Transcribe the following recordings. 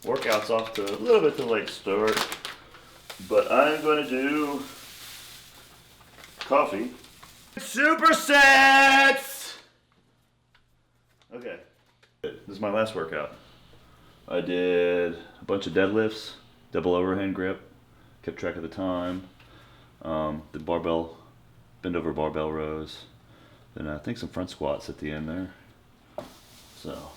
Workout's off to a little bit of a late start, but I'm going to do coffee. Supersets! Okay, this is my last workout. I did a bunch of deadlifts, double overhand grip, kept track of the time, the barbell, bend over barbell rows, then I think some front squats at the end there. So,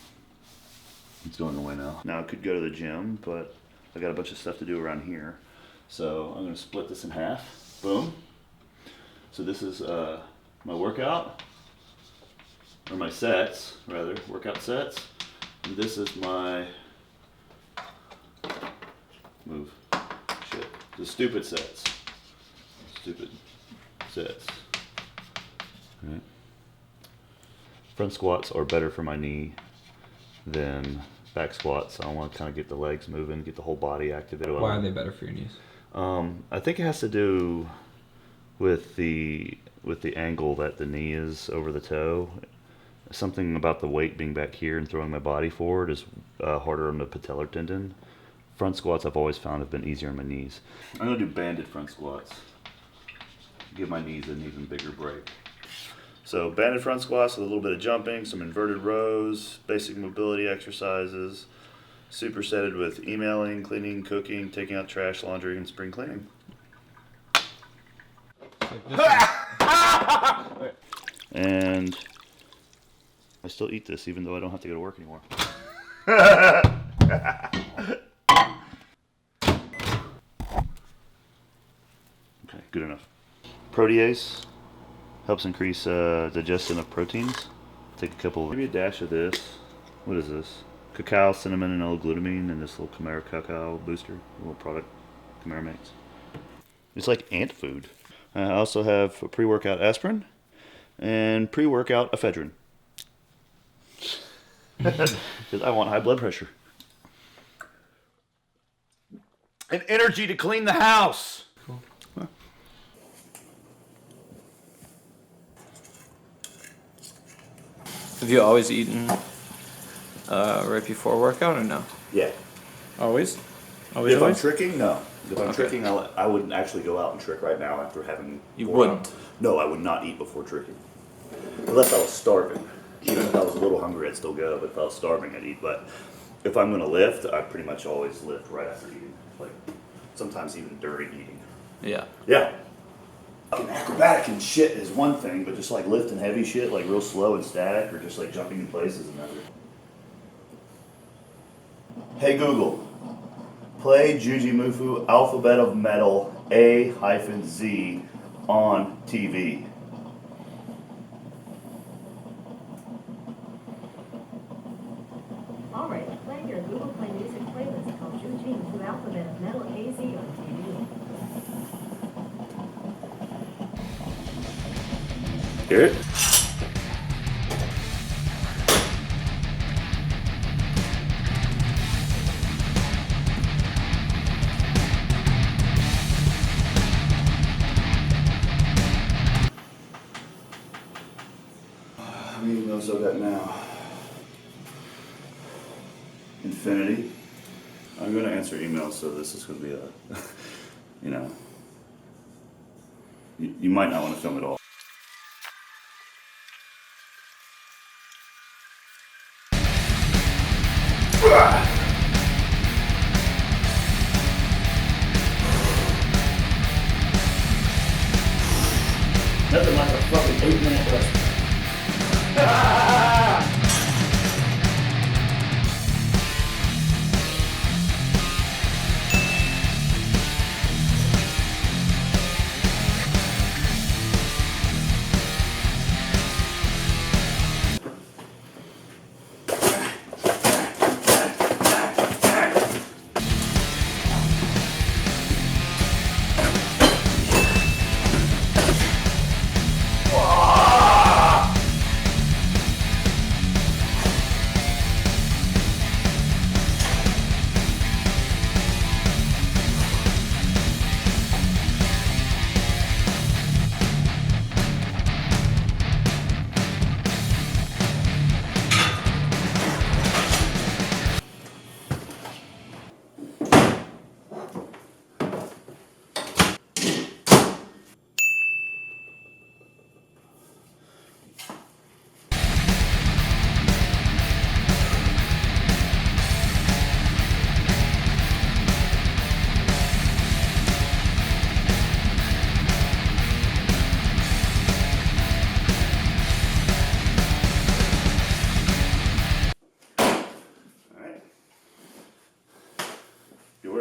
it's going away now. Now I could go to the gym, but I got a bunch of stuff to do around here. So I'm going to split this in half. Boom. So this is my workout, or my sets, rather, workout sets. And this is my the stupid sets. Stupid sets. All right. Front squats are better for my knee than back squats. I want to kind of get the legs moving, get the whole body activated. Why are they better for your knees? I think it has to do with the angle that the knee is over the toe. Something about the weight being back here and throwing my body forward is harder on the patellar tendon. Front squats I've always found have been easier on my knees. I'm going to do banded front squats. Give my knees an even bigger break. So banded front squats with a little bit of jumping, some inverted rows, basic mobility exercises, supersetted with emailing, cleaning, cooking, taking out trash, laundry, and spring cleaning. And I still eat this even though I don't have to go to work anymore. Okay, good enough. Protease helps increase digestion of proteins. Take a couple, maybe a dash of this. What is this? Cacao, cinnamon, and L-glutamine, and this little Chimera cacao booster, a little product Chimera makes. It's like ant food. I also have a pre-workout aspirin and pre-workout ephedrine. Because I want high blood pressure. And energy to clean the house. Cool. Huh. Have you always eaten right before workout or no? Yeah. Always? Always? If I'm tricking, no. If I'm Okay. tricking, I wouldn't actually go out and trick right now after having... You wouldn't? No, I would not eat before tricking. Unless I was starving. Even if I was a little hungry, I'd still go. But if I was starving, I'd eat. But if I'm going to lift, I pretty much always lift right after eating. Like, sometimes even during eating. Yeah. Yeah. Fucking acrobatic and shit is one thing, but just like lifting heavy shit, like real slow and static, or just like jumping in place is another. Hey Google, play Jujimufu Alphabet of Metal A-Z on TV. Alright, play your Google Play Music playlist called Jujimufu Alphabet of Metal AZ on TV. Hear it? How many emails I got now? Infinity. I'm going to answer emails, so this is going to be a, you know, you might not want to film it all. Nothing like a fucking 8-minute rest.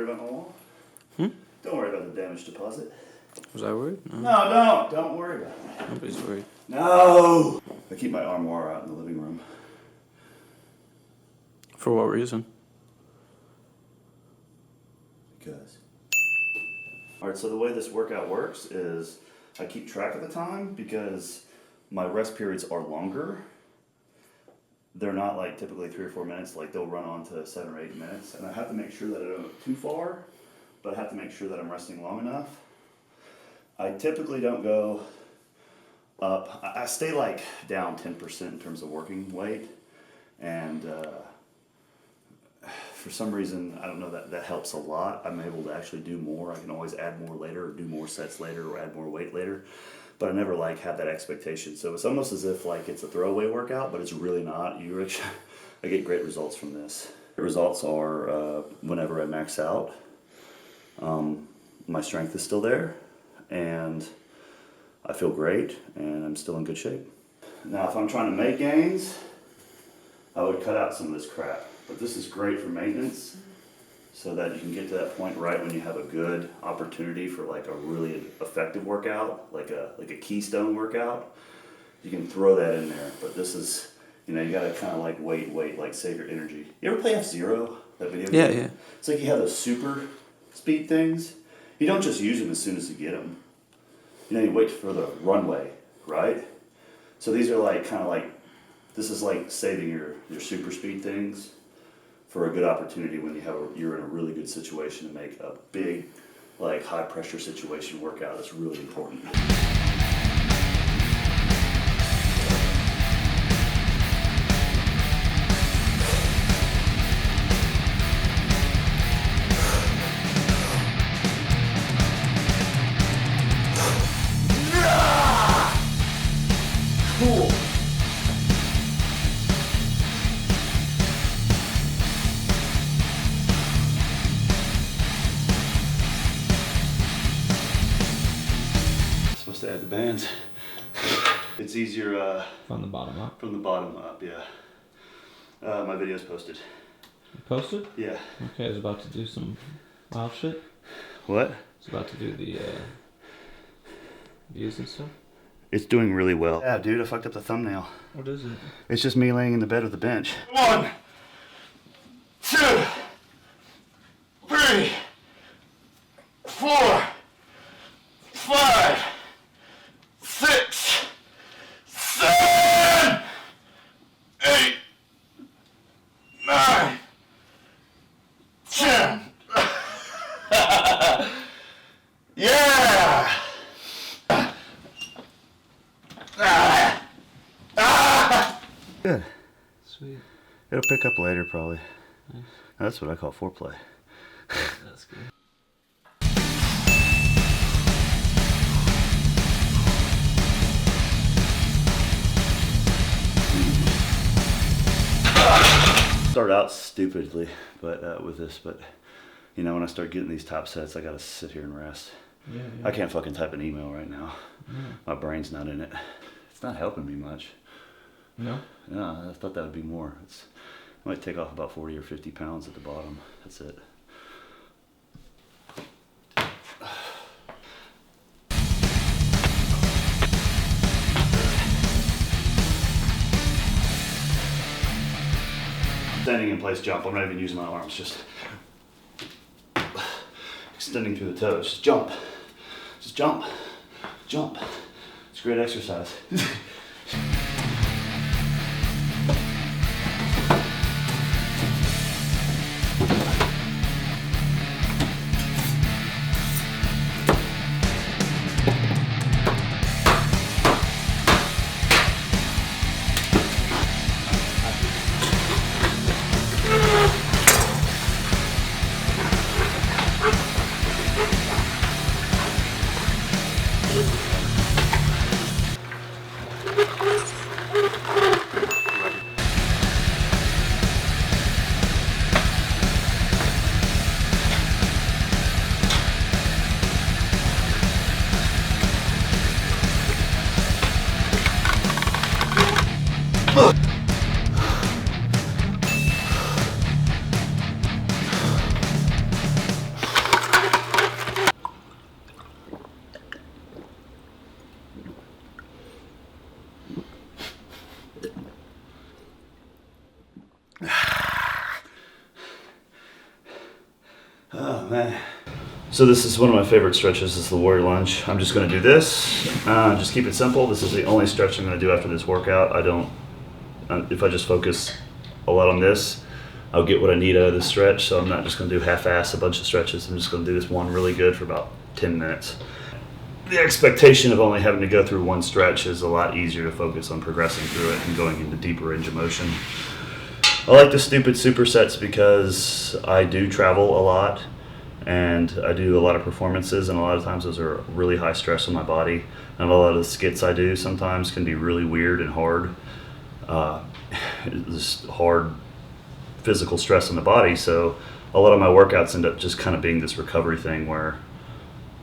worried about my wall? Don't worry about the damage deposit. Was I worried? No. No, don't worry about it. Nobody's worried. No! I keep my armoire out in the living room. For what reason? Because. Alright, so the way this workout works is I keep track of the time because my rest periods are longer. They're not like typically 3 or 4 minutes, like they'll run on to 7 or 8 minutes. And I have to make sure that I don't go too far, but I have to make sure that I'm resting long enough. I typically don't go up. I stay like down 10% in terms of working weight. And for some reason, I don't know, that helps a lot. I'm able to actually do more. I can always add more later or do more sets later or add more weight later. But I never like have that expectation. So it's almost as if like it's a throwaway workout, but it's really not. I get great results from this. The results are whenever I max out, my strength is still there and I feel great and I'm still in good shape. Now if I'm trying to make gains, I would cut out some of this crap. But this is great for maintenance so that you can get to that point right when you have a good opportunity for like a really effective workout, like a keystone workout. You can throw that in there, but this is, you know, you gotta kind of like wait, like save your energy. You ever play F-Zero, that video game? Yeah. It's like you have those super speed things. You don't just use them as soon as you get them. You know, you wait for the runway, right? So these are like kind of like, this is like saving your super speed things for a good opportunity when you're in a really good situation to make a big, like high pressure situation workout. It's really important. Cool. To add the bands. It's easier From the bottom up. from the bottom up, yeah. My video's posted. You posted? Yeah. Okay, I was about to do some wild shit. What? I was about to do the views and stuff. It's doing really well. Yeah, dude, I fucked up the thumbnail. What is it? It's just me laying in the bed with the bench. 1, 2, 3, 4, 5, 6, 7, 8, 9, 10. Yeah! Good. Sweet. It'll pick up later, probably. Nice. That's what I call foreplay. That's good. Start out stupidly, but with this, but you know, when I start getting these top sets, I gotta sit here and rest. Yeah. I can't fucking type an email right now. Yeah. My brain's not in it. It's not helping me much. No? Yeah, I thought that would be more. It might take off about 40 or 50 pounds at the bottom. That's it. Standing in place jump. I'm not even using my arms, just extending through the toes. Just jump. Just jump. Jump. It's a great exercise. Oh man. So this is one of my favorite stretches, is the warrior lunge. I'm just gonna do this, just keep it simple. This is the only stretch I'm gonna do after this workout. If I just focus a lot on this, I'll get what I need out of this stretch. So I'm not just gonna do half-ass a bunch of stretches. I'm just gonna do this one really good for about 10 minutes. The expectation of only having to go through one stretch is a lot easier to focus on progressing through it and going into deeper range of motion. I like the stupid supersets because I do travel a lot and I do a lot of performances, and a lot of times those are really high stress on my body. And a lot of the skits I do sometimes can be really weird and hard. This hard physical stress on the body. So a lot of my workouts end up just kind of being this recovery thing where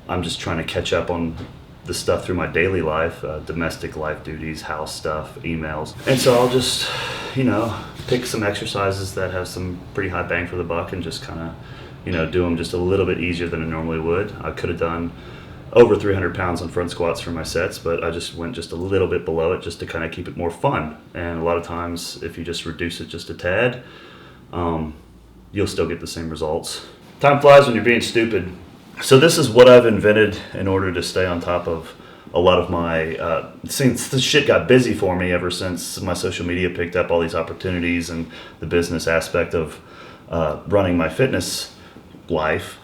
I'm just trying to catch up on the stuff through my daily life, domestic life duties, house stuff, emails. And so I'll just, pick some exercises that have some pretty high bang for the buck and just kind of, do them just a little bit easier than I normally would. I could have done over 300 pounds on front squats for my sets, but I just went just a little bit below it just to kind of keep it more fun. And a lot of times, if you just reduce it just a tad, you'll still get the same results. Time flies when you're being stupid. So this is what I've invented in order to stay on top of a lot of my, since the shit got busy for me ever since my social media picked up all these opportunities and the business aspect of running my fitness life.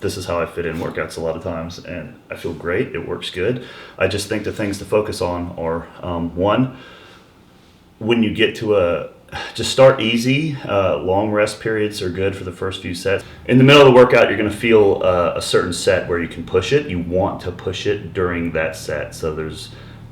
This is how I fit in workouts a lot of times, and I feel great. It works good. I just think the things to focus on are, one, when you get to just start easy. Long rest periods are good for the first few sets. In the middle of the workout, you're going to feel a certain set where you can push it. You want to push it during that set. So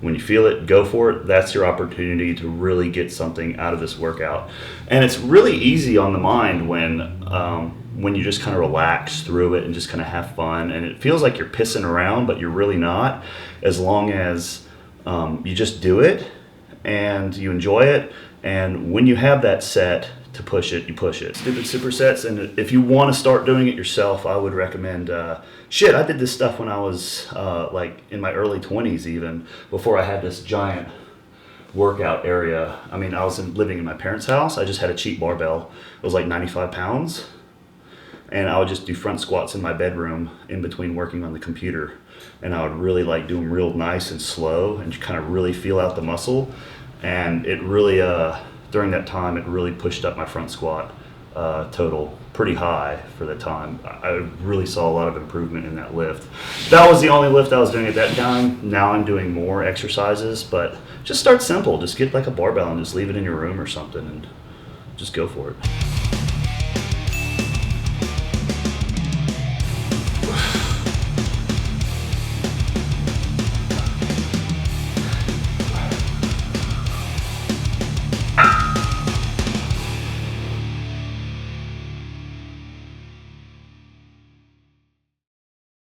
when you feel it, go for it. That's your opportunity to really get something out of this workout. And it's really easy on the mind when you just kind of relax through it and just kind of have fun. And it feels like you're pissing around, but you're really not, as long as you just do it and you enjoy it. And when you have that set to push it, you push it. Stupid supersets. And if you want to start doing it yourself, I would recommend, I did this stuff when I was in my early 20s even, before I had this giant workout area. I mean, I was living in my parents' house. I just had a cheap barbell. It was like 95 pounds. And I would just do front squats in my bedroom in between working on the computer. And I would really do them real nice and slow and kind of really feel out the muscle. And it really, during that time, it really pushed up my front squat total pretty high for the time. I really saw a lot of improvement in that lift. That was the only lift I was doing at that time. Now I'm doing more exercises, but just start simple. Just get like a barbell and just leave it in your room or something and just go for it.